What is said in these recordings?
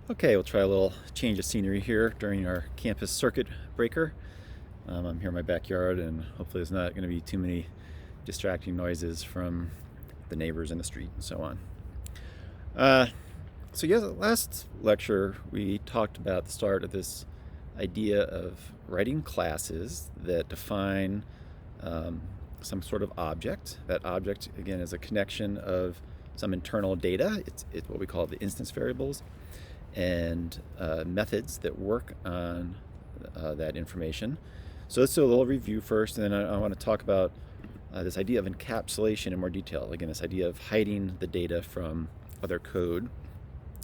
Okay, we'll try a little change of scenery here during our campus circuit breaker. I'm here in my backyard, and hopefully there's not going to be too many distracting noises from the neighbors in the street and so on. Last lecture we talked about the start of this idea of writing classes that define some sort of object. That object, again, is a connection of some internal data. It's what we call the instance variables, and methods that work on that information. So let's do a little review first, and then I want to talk about this idea of encapsulation in more detail. Again, this idea of hiding the data from other code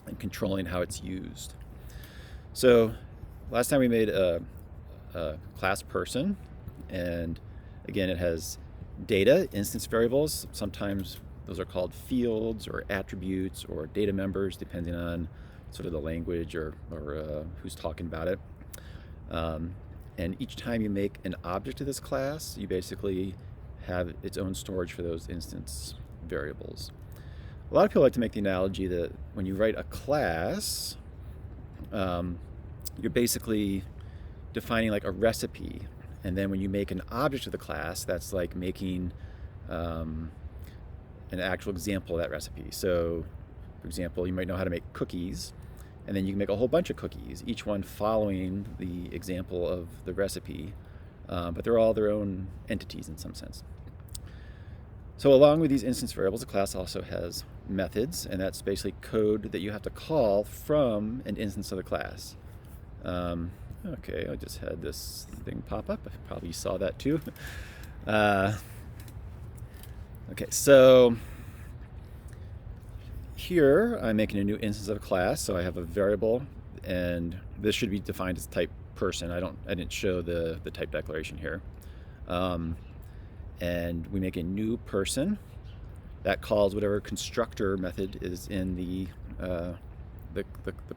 and controlling how it's used. So last time we made a class person, and again, it has data, instance variables. Sometimes those are called fields or attributes or data members, depending on sort of the language or who's talking about it. And each time you make an object of this class, you basically have its own storage for those instance variables. A lot of people like to make the analogy that when you write a class, you're basically defining like a recipe. And then when you make an object of the class, that's like making an actual example of that recipe. So, for example, you might know how to make cookies, and then you can make a whole bunch of cookies, each one following the example of the recipe, but they're all their own entities in some sense. So along with these instance variables, the class also has methods, and that's basically code that you have to call from an instance of the class. Okay, I just had this thing pop up. Probably you saw that too. Okay, so here I'm making a new instance of a class, so I have a variable, and this should be defined as type person. I didn't show the type declaration here. And we make a new person that calls whatever constructor method is in the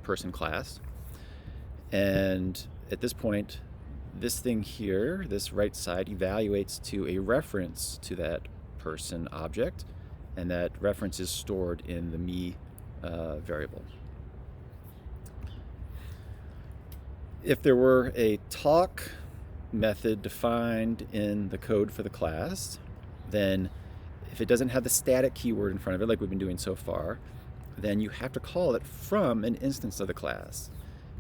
person class. And at this point, this thing here, this right side, evaluates to a reference to that person object, and that reference is stored in the me variable. If there were a talk method defined in the code for the class, then if it doesn't have the static keyword in front of it, like we've been doing so far, then you have to call it from an instance of the class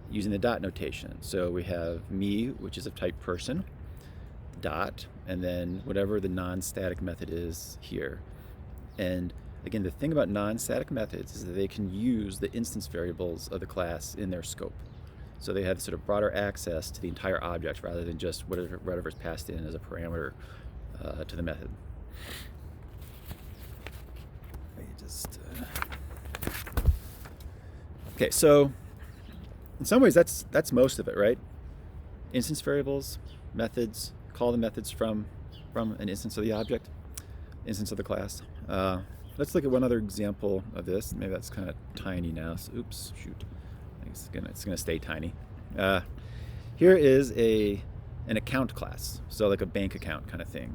using the dot notation. So we have me, which is of type person, dot, and then whatever the non-static method is here. And again, the thing about non-static methods is that they can use the instance variables of the class in their scope. So they have sort of broader access to the entire object rather than just whatever's passed in as a parameter to the method. Okay, so in some ways that's most of it, right? Instance variables, methods, call the methods from an instance of the object, instance of the class. Let's look at one other example of this. Maybe that's kind of tiny now. So, oops, shoot. It's gonna stay tiny. Here is an account class, so like a bank account kind of thing.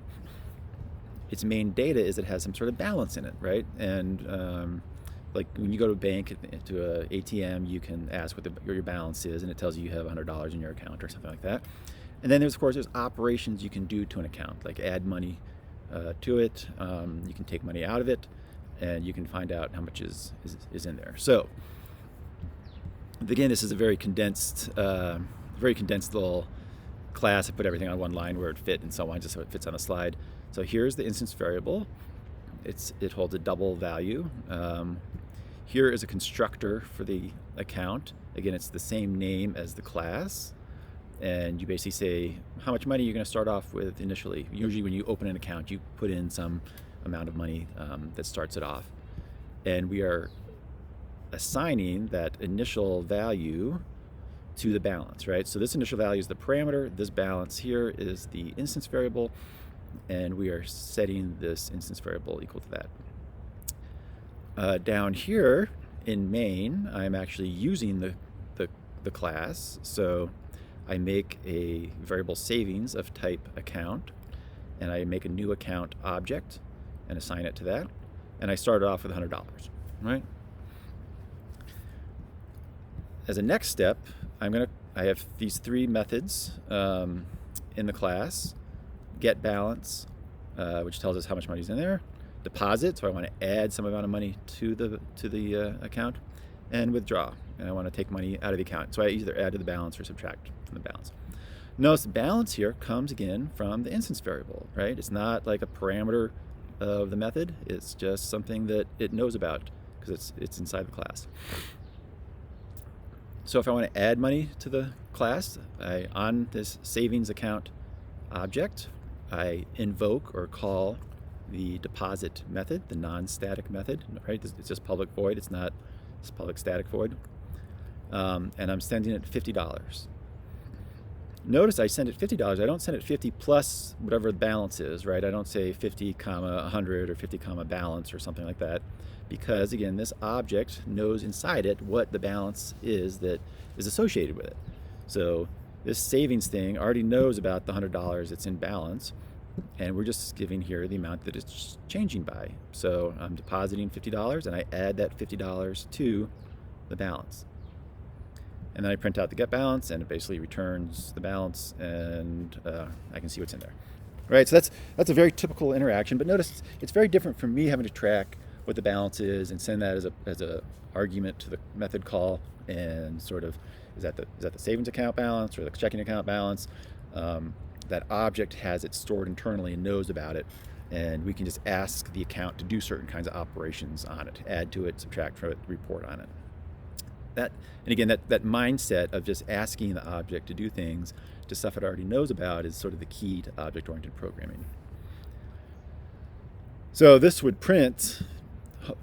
Its main data is it has some sort of balance in it, right? And like when you go to a bank, to a ATM, you can ask what your balance is, and it tells you have $100 in your account or something like that. And then there's operations you can do to an account, like add money to it. You can take money out of it, and you can find out how much is in there. So again, this is a very condensed little class. I put everything on one line where it fit and so on, just so it fits on a slide. So here's the instance variable. It holds a double value. Here is a constructor for the account. Again, it's the same name as the class. And you basically say how much money you're going to start off with initially. Usually when you open an account, you put in some amount of money that starts it off. And we are assigning that initial value to the balance, right? So this initial value is the parameter. This balance here is the instance variable. And we are setting this instance variable equal to that. Down here in main, I'm actually using the class. So I make a variable savings of type account, and I make a new account object and assign it to that. And I started off with $100, right? as a next step, I have these three methods in the class: get balance, which tells us how much money is in there; deposit, so I want to add some amount of money to the account; and withdraw, and I want to take money out of the account. So I either add to the balance or subtract from the balance. Notice the balance here comes again from the instance variable, right? It's not like a parameter of the method. It's just something that it knows about because it's inside the class. So if I want to add money to the class, on this savings account object, I invoke or call the deposit method, the non-static method, right? It's just public void. It's public static void. And I'm sending it $50. Notice I send it $50. I don't send it 50 plus whatever the balance is, right? I don't say 50, 100 or 50, balance or something like that, because again, this object knows inside it what the balance is that is associated with it. So this savings thing already knows about the $100 that's in balance, and we're just giving here the amount that it's changing by. So I'm depositing $50 and I add that $50 to the balance. And then I print out the get balance, and it basically returns the balance, and I can see what's in there. Right, so that's a very typical interaction, but notice it's very different from me having to track what the balance is and send that as a argument to the method call, and sort of is that the savings account balance or the checking account balance. That object has it stored internally and knows about it, and we can just ask the account to do certain kinds of operations on it, add to it, subtract from it, report on it. And again, that mindset of just asking the object to do things to stuff it already knows about is sort of the key to object-oriented programming. So this would print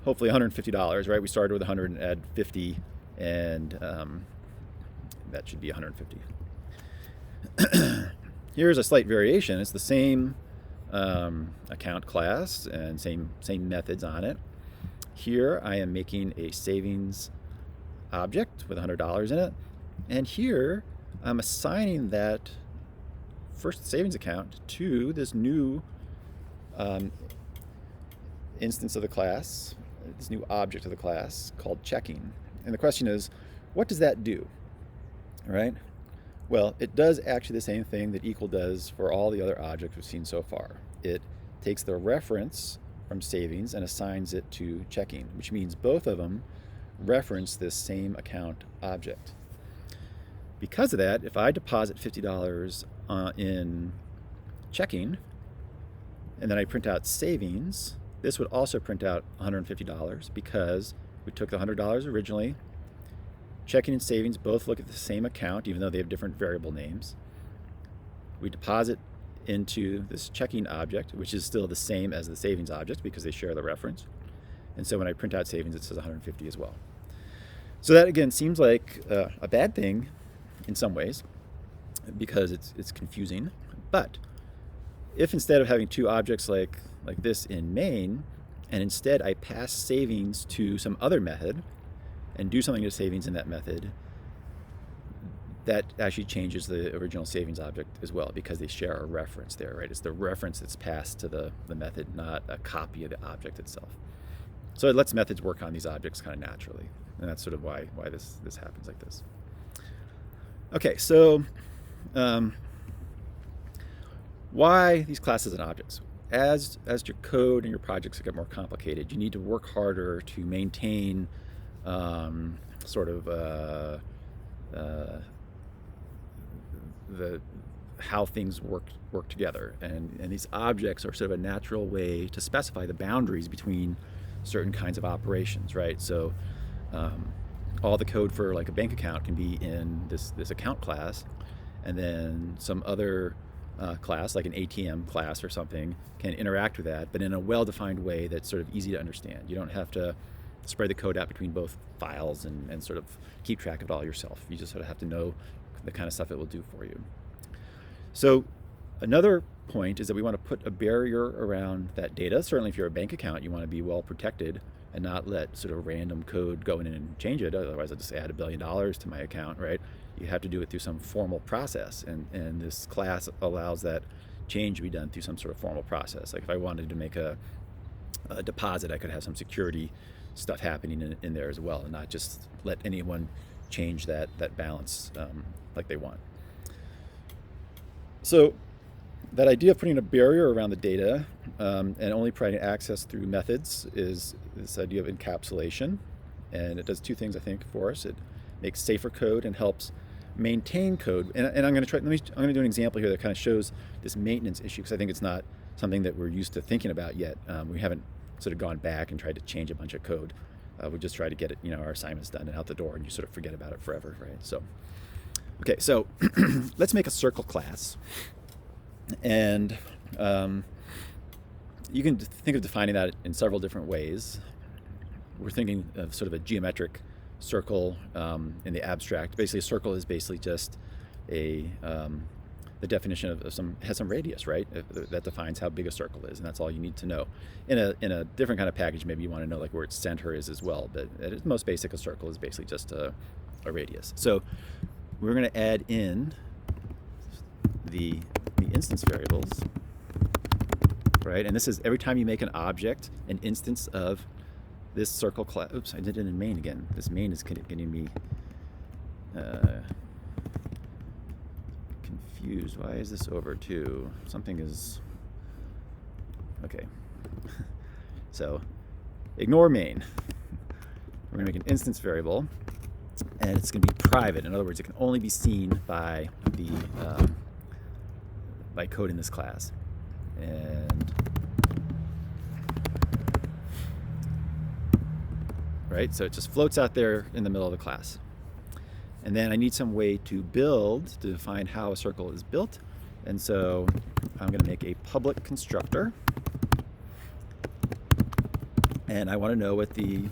hopefully $150, right? We started with 100 and add 50, and that should be 150. Here's a slight variation. It's the same account class and same methods on it. Here I am making a savings object with $100 in it, and here I'm assigning that first savings account to this new instance of the class, this new object of the class called checking. And the question is, what does that do? All right? Well, it does actually the same thing that equal does for all the other objects we've seen so far. It takes the reference from savings and assigns it to checking, which means both of them reference this same account object. Because of that, if I deposit $50 in checking, and then I print out savings, this would also print out $150 because we took the $100 originally. Checking and savings both look at the same account, even though they have different variable names. We deposit into this checking object, which is still the same as the savings object because they share the reference. And so when I print out savings, it says 150 as well. So that again seems like a bad thing in some ways because it's confusing. But if instead of having two objects like this in main, and instead I pass savings to some other method and do something to savings in that method, that actually changes the original savings object as well because they share a reference there, right? It's the reference that's passed to the method, not a copy of the object itself. So it lets methods work on these objects kind of naturally, and that's sort of why this happens like this. Okay, so why these classes and objects? As your code and your projects get more complicated, you need to work harder to maintain how things work together, and these objects are sort of a natural way to specify the boundaries between certain kinds of operations, right? So all the code for like a bank account can be in this account class, and then some other class like an ATM class or something can interact with that, but in a well-defined way that's sort of easy to understand. You don't have to spread the code out between both files and sort of keep track of it all yourself. You just sort of have to know the kind of stuff it will do for you. So another point is that we want to put a barrier around that data. Certainly if you're a bank account, you want to be well protected and not let sort of random code go in and change it. Otherwise I'll just add $1 billion to my account, right? You have to do it through some formal process, and this class allows that change to be done through some sort of formal process. Like if I wanted to make a deposit, I could have some security stuff happening in there as well, and not just let anyone change that balance like they want. So that idea of putting a barrier around the data and only providing access through methods is this idea of encapsulation. And it does two things, I think, for us. It makes safer code and helps maintain code. And I'm going to do an example here that kind of shows this maintenance issue, because I think it's not something that we're used to thinking about yet. We haven't sort of gone back and tried to change a bunch of code. We just try to get it, our assignments done and out the door, and you sort of forget about it forever, right? So, okay, so let's make a circle class. And you can think of defining that in several different ways. We're thinking of sort of a geometric circle in the abstract. Basically, a circle is basically just the definition of has some radius, right? That defines how big a circle is, and that's all you need to know. In a different kind of package, maybe you want to know like where its center is as well. But at its most basic, a circle is basically just a radius. So we're going to add in the instance variables, right? And this is every time you make an object, an instance of this circle class. Oops, I did it in main again. This main is getting me confused. Why is this over 2? Something is okay. So ignore main. We're gonna make an instance variable, and it's gonna be private. In other words, it can only be seen by the by code in this class. And right, so it just floats out there in the middle of the class. And then I need some way to define how a circle is built. And so I'm going to make a public constructor. And I want to know what the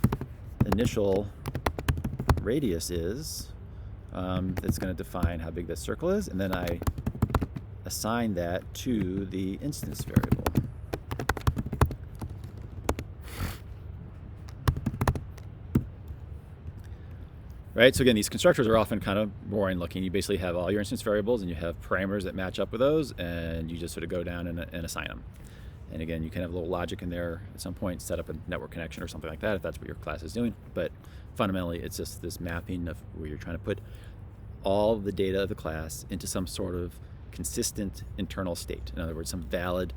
initial radius is that's going to define how big this circle is. And then I assign that to the instance variable. Right, so again, these constructors are often kind of boring looking. You basically have all your instance variables and you have parameters that match up with those, and you just sort of go down and assign them. And again, you can have a little logic in there at some point, set up a network connection or something like that if that's what your class is doing. But fundamentally, it's just this mapping of where you're trying to put all the data of the class into some sort of consistent internal state. In other words, some valid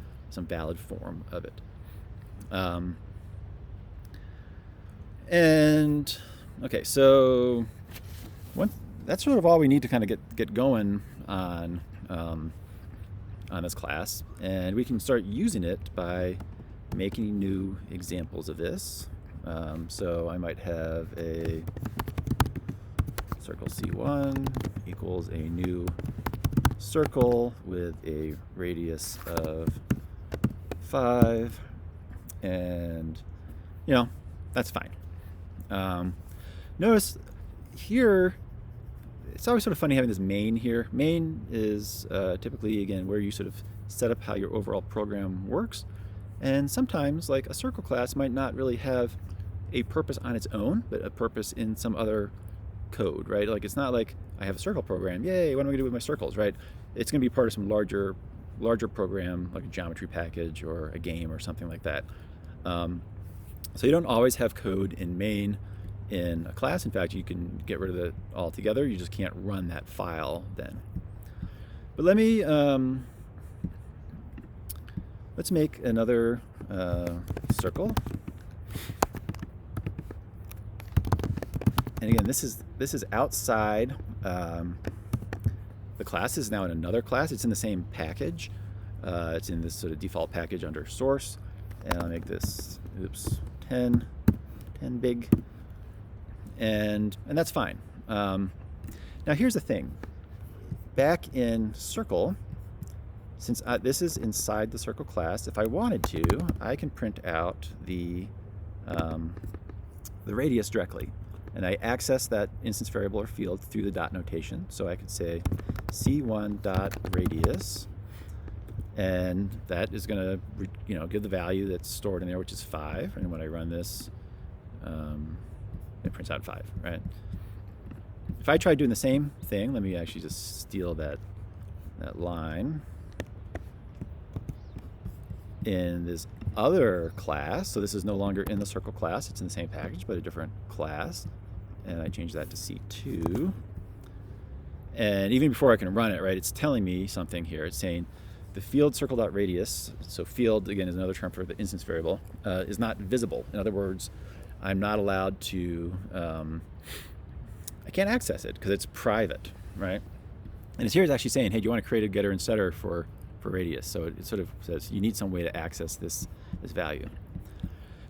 form of it. Okay, so that's sort of all we need to kind of get going on this class, and we can start using it by making new examples of this. So I might have a circle C1 equals a new circle with a radius of 5, and that's fine. Notice here, it's always sort of funny having this main here. Main is typically, again, where you sort of set up how your overall program works. And sometimes, like a circle class might not really have a purpose on its own, but a purpose in some other code, right? Like it's not like I have a circle program, yay, what am I gonna do with my circles, right? It's gonna be part of some larger program, like a geometry package or a game or something like that. So you don't always have code in main in a class. In fact, you can get rid of it altogether. You just can't run that file then. But let's make another circle. And again, this is outside the class. This is now in another class. It's in the same package. It's in this sort of default package under source. And I'll make this 10 big. And that's fine. Now here's the thing. Back in circle, since this is inside the circle class, if I wanted to, I can print out the radius directly. And I access that instance variable or field through the dot notation. So I could say c1.radius, and that is going to give the value that's stored in there, which is 5. And when I run this, it prints out 5, right? If I try doing the same thing, let me actually just steal that line in this other class. So this is no longer in the circle class. It's in the same package, but a different class. and I change that to C2. And even before I can run it, right, it's telling me something here. It's saying the field circle.radius, so field, again, is another term for the instance variable, is not visible. In other words, I'm not allowed to, I can't access it because it's private, right? And it's here it's actually saying, hey, do you want to create a getter and setter for radius? So it sort of says you need some way to access this value.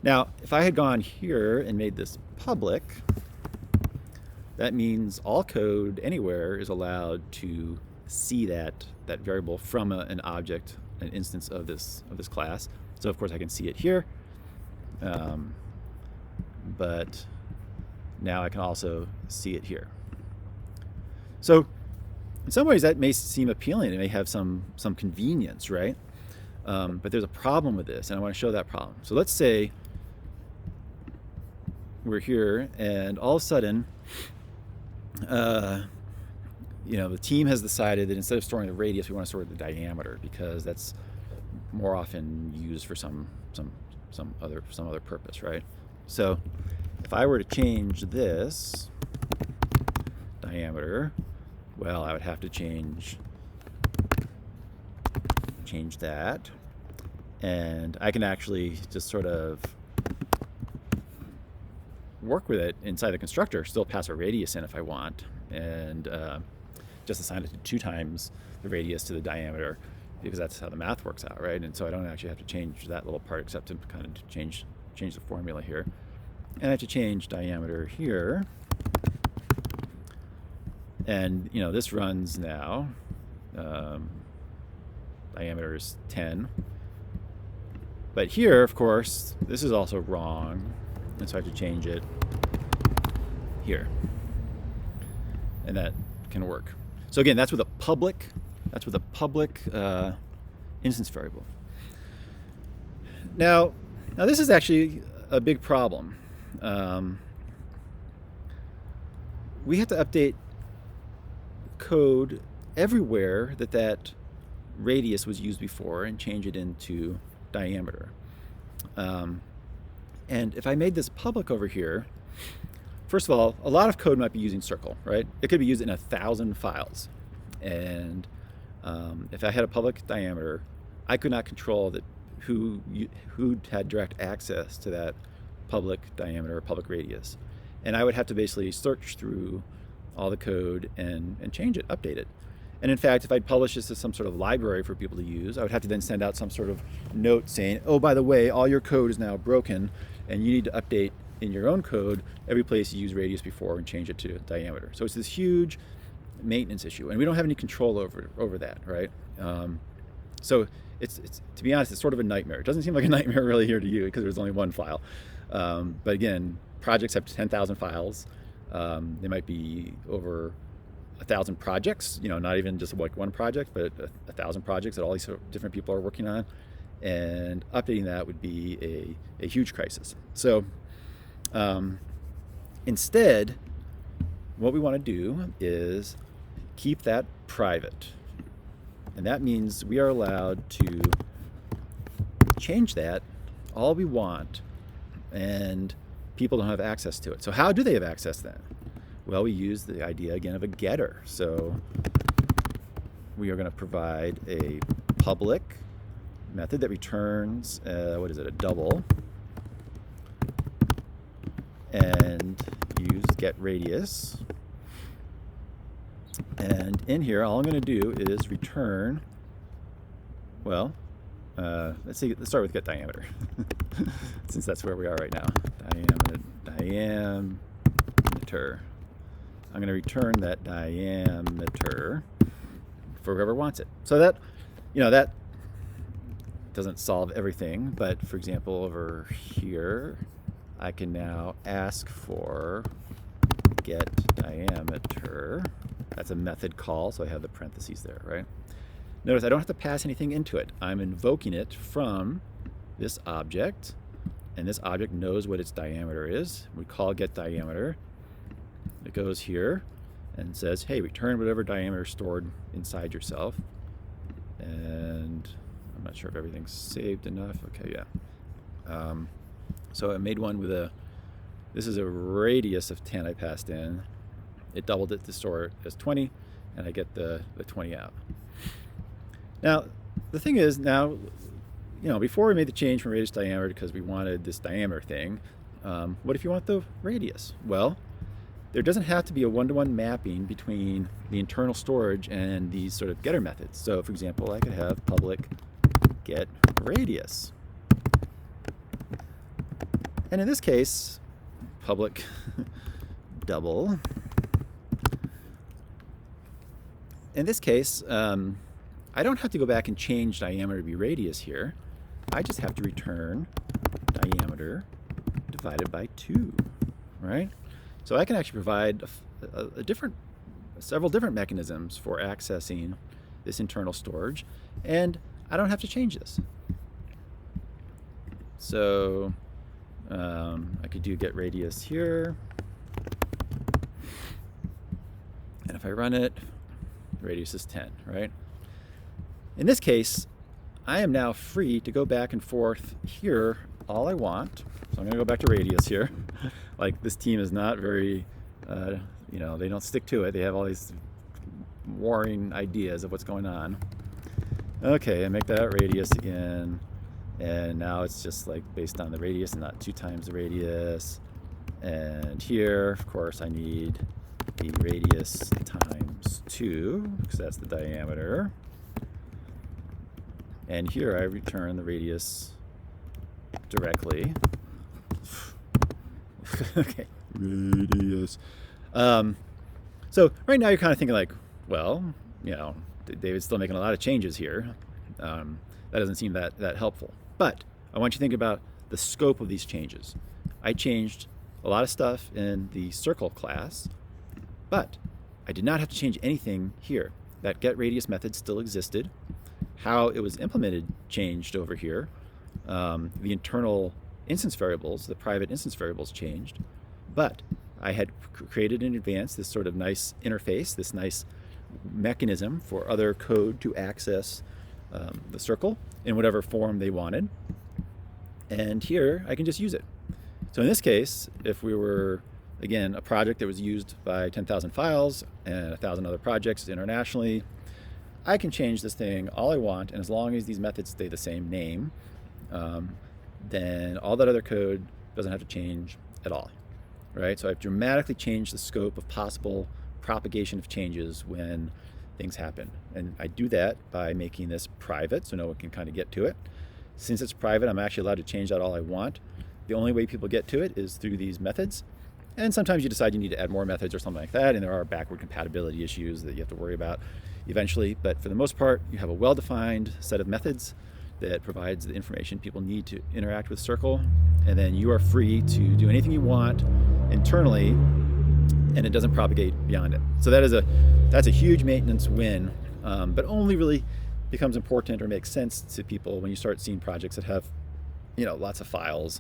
Now, if I had gone here and made this public, that means all code anywhere is allowed to see that variable from an object, an instance of this class. So of course I can see it here, but now I can also see it here. So in some ways that may seem appealing. It may have some convenience, right? But there's a problem with this, and I want to show that problem. So let's say we're here, and all of a sudden, the team has decided that instead of storing the radius, we want to store the diameter because that's more often used for some other purpose, right? So if I were to change this diameter, well, I would have to change that, and I can actually just sort of work with it inside the constructor, still pass a radius in if I want, and just assign it to 2 times the radius to the diameter, because that's how the math works out, right? And so I don't actually have to change that little part except to kind of change the formula here. And I have to change diameter here. And this runs now. Diameter is 10. But here, of course, this is also wrong. And so I have to change it here. And that can work. So again, that's with a public instance variable. Now this is actually a big problem. We have to update code everywhere that radius was used before and change it into diameter. And if I made this public over here, first of all, a lot of code might be using circle, right? It could be used in 1,000 files. And if I had a public diameter, I could not control who had direct access to that public diameter or public radius. And I would have to basically search through all the code and change it, update it. And in fact, if I'd publish this as some sort of library for people to use, I would have to then send out some sort of note saying, oh, by the way, all your code is now broken, and you need to update in your own code every place you used radius before and change it to diameter. So it's this huge maintenance issue, and we don't have any control over that, right? So it's to be honest, it's sort of a nightmare. It doesn't seem like a nightmare really here to you because there's only one file. But again, projects have 10,000 files. They might be over 1,000 projects, not even just like one project, but 1,000 projects that all these different people are working on, and updating that would be a huge crisis. So instead, what we want to do is keep that private, and that means we are allowed to change that all we want, and people don't have access to it. So how do they have access then? Well, we use the idea again of a getter. So we are going to provide a public method that returns, a double, and use get radius. And in here, all I'm going to do is return, well, let's start with get diameter, since that's where we are right now. Diameter. I'm going to return that diameter for whoever wants it. So that, that doesn't solve everything, but for example, over here, I can now ask for get diameter. That's a method call, so I have the parentheses there, right? Notice I don't have to pass anything into it. I'm invoking it from this object, and this object knows what its diameter is. We call get diameter. It goes here and says, hey, return whatever diameter stored inside yourself. And I'm not sure if everything's saved enough. Okay, yeah. So I made one with a This is a radius of 10 I passed in. It doubled it to store it as 20, and I get the 20 out. Now, the thing is, now, before we made the change from radius to diameter because we wanted this diameter thing, what if you want the radius? Well, there doesn't have to be a one-to-one mapping between the internal storage and these sort of getter methods. So, for example, I could have public get radius. And in this case, public double. In this case, I don't have to go back and change diameter to be radius here. I just have to return diameter divided by 2, right? So I can actually provide several different mechanisms for accessing this internal storage, and I don't have to change this. So I could do get radius here, and if I run it, the radius is 10, right? In this case, I am now free to go back and forth here all I want. So I'm going to go back to radius here. Like, this team is not very, they don't stick to it. They have all these warring ideas of what's going on. Okay, I make that radius again. And now it's just like based on the radius and not 2 times the radius. And here, of course, I need the radius times 2, because that's the diameter. And here I return the radius directly. Okay, radius. So right now you're kind of thinking like, well, David's still making a lot of changes here. That doesn't seem that helpful. But I want you to think about the scope of these changes. I changed a lot of stuff in the circle class, but I did not have to change anything here. That get radius method still existed. How it was implemented changed over here. The internal instance variables, the private instance variables changed, but I had created in advance this sort of nice interface, this nice mechanism for other code to access the circle in whatever form they wanted. And here I can just use it. So in this case, if we were, again, a project that was used by 10,000 files and 1,000 other projects internationally, I can change this thing all I want, and as long as these methods stay the same name, then all that other code doesn't have to change at all, right? So I've dramatically changed the scope of possible propagation of changes when things happen. And I do that by making this private so no one can kind of get to it. Since it's private, I'm actually allowed to change that all I want. The only way people get to it is through these methods. And sometimes you decide you need to add more methods or something like that, and there are backward compatibility issues that you have to worry about eventually. But for the most part, you have a well-defined set of methods that provides the information people need to interact with Circle, and then you are free to do anything you want internally, and it doesn't propagate beyond it. So that's a huge maintenance win, but only really becomes important or makes sense to people when you start seeing projects that have, lots of files,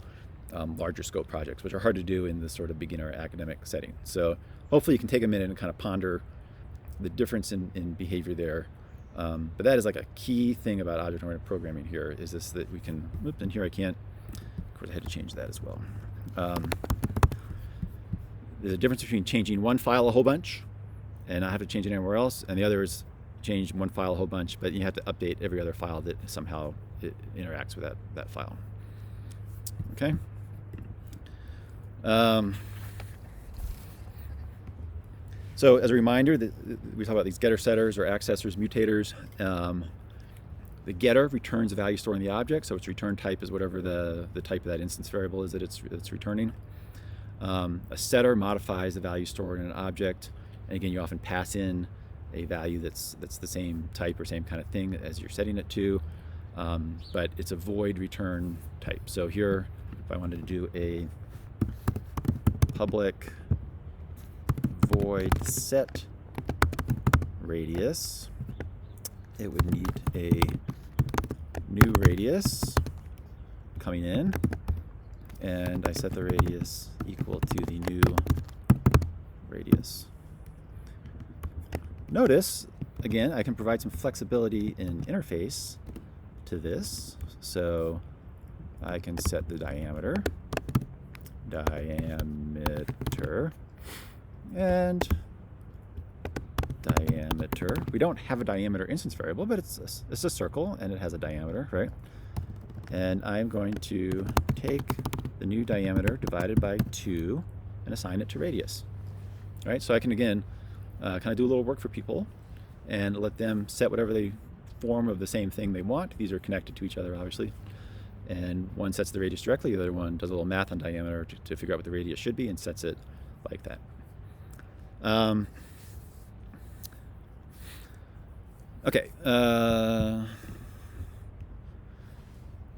larger scope projects, which are hard to do in this sort of beginner academic setting. So hopefully you can take a minute and kind of ponder the difference in behavior there. But that is like a key thing about object-oriented programming here, is this, that we can, and here I can't, of course I had to change that as well. There's a difference between changing one file a whole bunch and not have to change it anywhere else, and the other is change one file a whole bunch, but you have to update every other file that somehow it interacts with that file. Okay? So as a reminder, we talk about these getter setters or accessors, mutators. The getter returns a value stored in the object, so its return type is whatever the type of that instance variable is that it's returning. A setter modifies the value stored in an object, and again, you often pass in a value that's the same type or same kind of thing as you're setting it to, but it's a void return type. So here, if I wanted to do a public void set radius, it would need a new radius coming in, and I set the radius equal to the new radius. Notice, again, I can provide some flexibility in interface to this. So I can set the diameter diameter and diameter. We don't have a diameter instance variable, but it's a circle and it has a diameter, right? And I'm going to take the new diameter divided by 2 and assign it to radius. All right, so I can again kind of do a little work for people and let them set whatever they form of the same thing they want. These are connected to each other, obviously. And one sets the radius directly, the other one does a little math on diameter to figure out what the radius should be and sets it like that. Okay.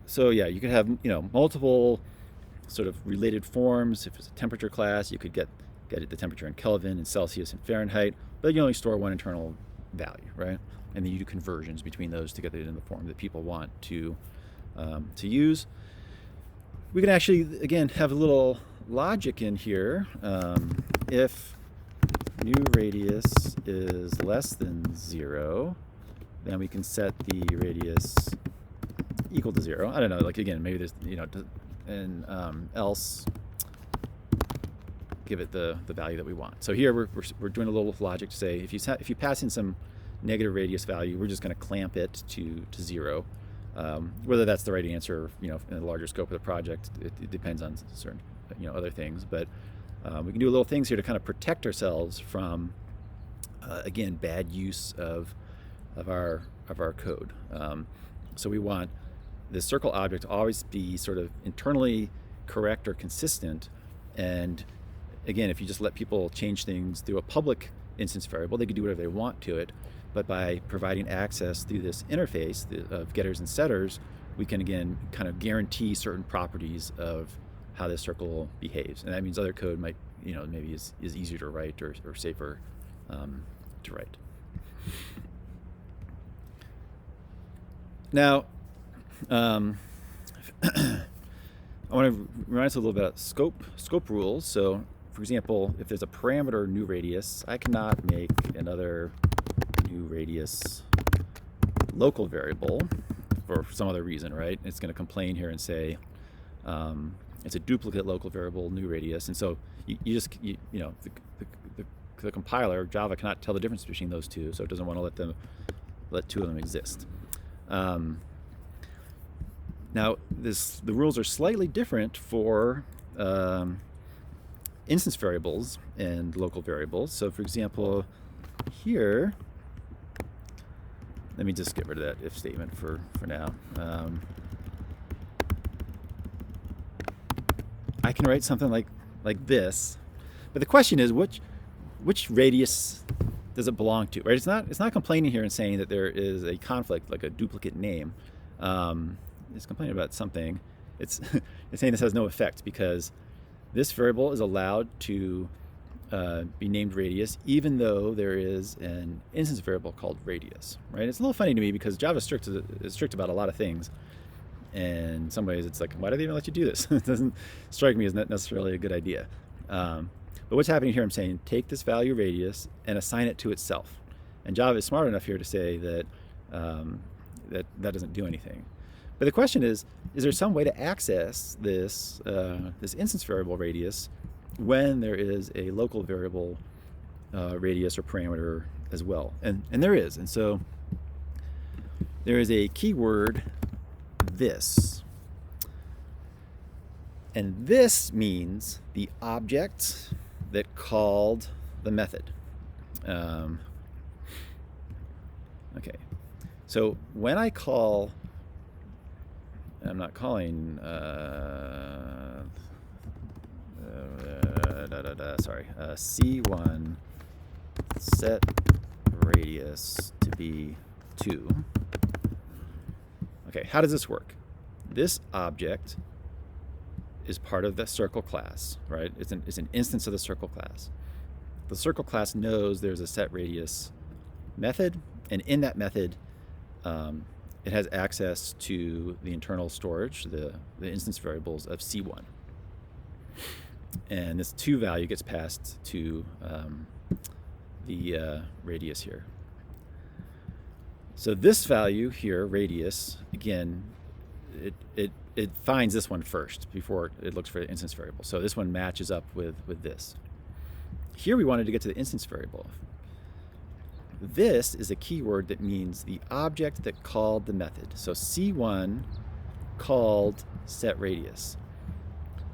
So yeah, you could have multiple sort of related forms. If it's a temperature class, you could get the temperature in Kelvin and Celsius and Fahrenheit, but you only store one internal value, right? And then you do conversions between those to get it in the form that people want to use. We can actually, again, have a little logic in here. If new radius is less than 0, then we can set the radius equal to 0. I don't know, like again, maybe there's, and else give it the value that we want. So here we're doing a little logic to say if you pass in some negative radius value, we're just going to clamp it to 0. Whether that's the right answer, in the larger scope of the project, it depends on certain other things. But we can do little things here to kind of protect ourselves from again, bad use of our code. So we want the circle object to always be sort of internally correct or consistent. And again, if you just let people change things through a public instance variable, they can do whatever they want to it. But by providing access through this interface of getters and setters, we can again kind of guarantee certain properties of how this circle behaves. And that means other code might, maybe is easier to write or safer to write. Now, I want to remind us a little bit about scope rules. So, for example, if there's a parameter new radius, I cannot make another new radius local variable for some other reason, right? It's going to complain here and say it's a duplicate local variable new radius, and so the compiler Java cannot tell the difference between those two, so it doesn't want to let two of them exist. Now, the rules are slightly different for instance variables and local variables. So, for example, here, let me just get rid of that if statement for now. I can write something like this, but the question is which radius does it belong to? Right? It's not complaining here and saying that there is a conflict, like a duplicate name. It's complaining about something. It's saying this has no effect because this variable is allowed to be named radius even though there is an instance variable called radius, right? It's a little funny to me because Java is strict about a lot of things. And in some ways it's like, why do they even let you do this? It doesn't strike me as not necessarily a good idea. But what's happening here, I'm saying take this value radius and assign it to itself. And Java is smart enough here to say that that doesn't do anything. But the question is there some way to access this instance variable radius when there is a local variable radius or parameter as well? And there is. And so there is a keyword this. And this means the object that called the method. Okay. So when I call, I'm not calling, C1 set radius to be 2. Okay, how does this work? This object is part of the circle class, right? It's an instance of the circle class. The circle class knows there's a set radius method, and in that method, it has access to the internal storage, the instance variables of C1. And this 2 value gets passed to the radius here. So this value here, radius, again, it finds this one first before it looks for the instance variable. So this one matches up with this. Here we wanted to get to the instance variable. This is a keyword that means the object that called the method. So C1 called setRadius.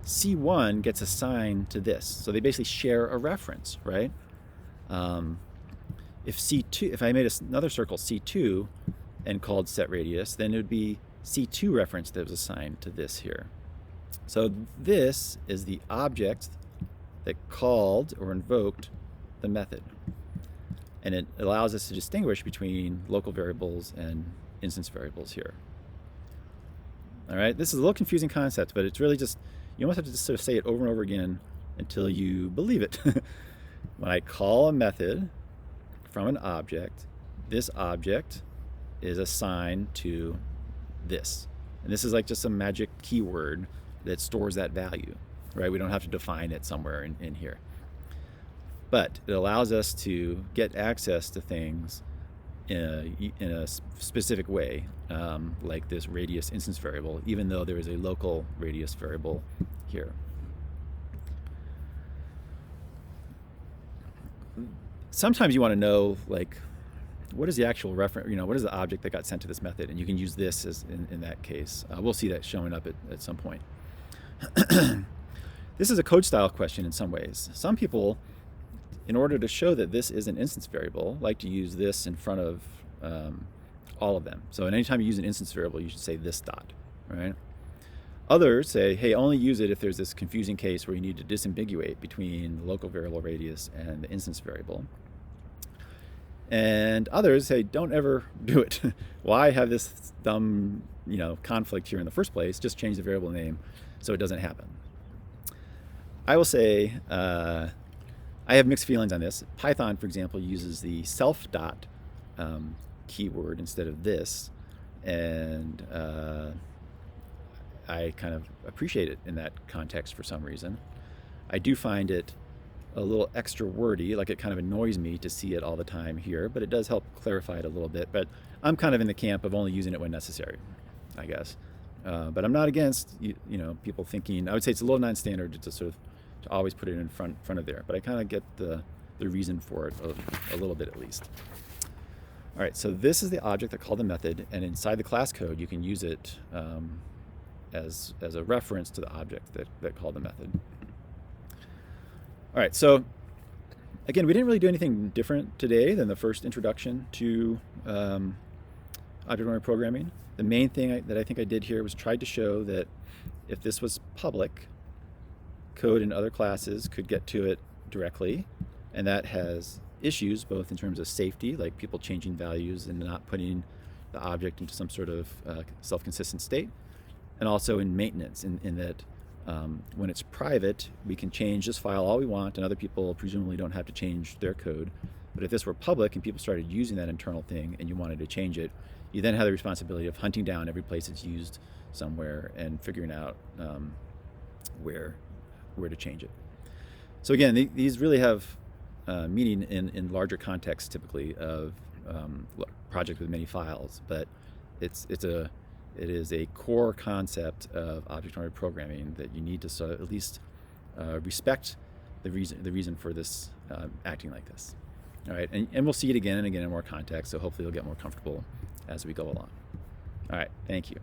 C1 gets assigned to this. So they basically share a reference, right? If I made another circle C2 and called setRadius, then it would be C2 reference that was assigned to this here. So this is the object that called or invoked the method. And it allows us to distinguish between local variables and instance variables here. All right, this is a little confusing concept, but it's really just, you almost have to just sort of say it over and over again until you believe it. When I call a method from an object, this object is assigned to this. And this is like just some magic keyword that stores that value, right? We don't have to define it somewhere in here. But it allows us to get access to things in a specific way, like this radius instance variable, even though there is a local radius variable here. Sometimes you want to know, like, what is the actual reference, what is the object that got sent to this method? And you can use this as in that case. We'll see that showing up at some point. This is a code style question in some ways. Some people, in order to show that this is an instance variable, like to use this in front of all of them. So anytime you use an instance variable, you should say this dot, right? Others say, hey, only use it if there's this confusing case where you need to disambiguate between the local variable radius and the instance variable. And others say, don't ever do it. Why have this dumb, conflict here in the first place? Just change the variable name so it doesn't happen. I will say, I have mixed feelings on this. Python, for example, uses the self dot keyword instead of this, and I kind of appreciate it in that context for some reason. I do find it a little extra wordy, like it kind of annoys me to see it all the time here, but it does help clarify it a little bit. But I'm kind of in the camp of only using it when necessary, I guess. But I'm not against people thinking. I would say it's a little non-standard to sort of to always put it in front of there, but I kind of get the reason for it a little bit at least. All right, so this is the object that called the method, and inside the class code you can use it as a reference to the object that called the method. All right, so again, we didn't really do anything different today than the first introduction to object-oriented programming. The main thing that I think I did here was tried to show that if this was public, code in other classes could get to it directly, and that has issues both in terms of safety, like people changing values and not putting the object into some sort of self-consistent state, and also in maintenance, in that when it's private, we can change this file all we want, and other people presumably don't have to change their code. But if this were public and people started using that internal thing and you wanted to change it, you then have the responsibility of hunting down every place it's used somewhere and figuring out where to change it. So again, these really have meaning in larger contexts, typically of project with many files, but it is a core concept of object-oriented programming that you need to at least respect the reason for this acting like this. All right, and we'll see it again and again in more context, so hopefully you'll get more comfortable as we go along. All right, thank you.